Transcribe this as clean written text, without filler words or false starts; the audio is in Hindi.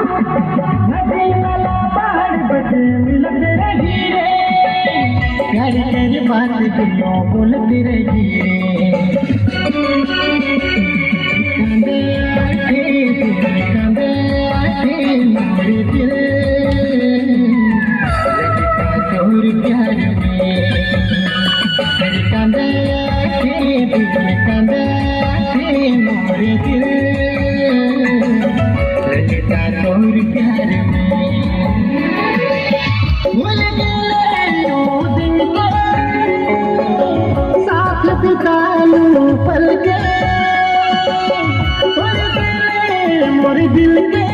नदी नाला पहाड़ बटे मिलत रही रे, प्यार तेरी बात दिलों बोलती रही रे। कांदे आखे मोरे दिल, लगता चोर प्यार में। कांदे आखे मोरे दिल, लगता चोर प्यार में। भूल गए वो दिन के साथ बिता लूं पल के, भूल गए मोरे दिल के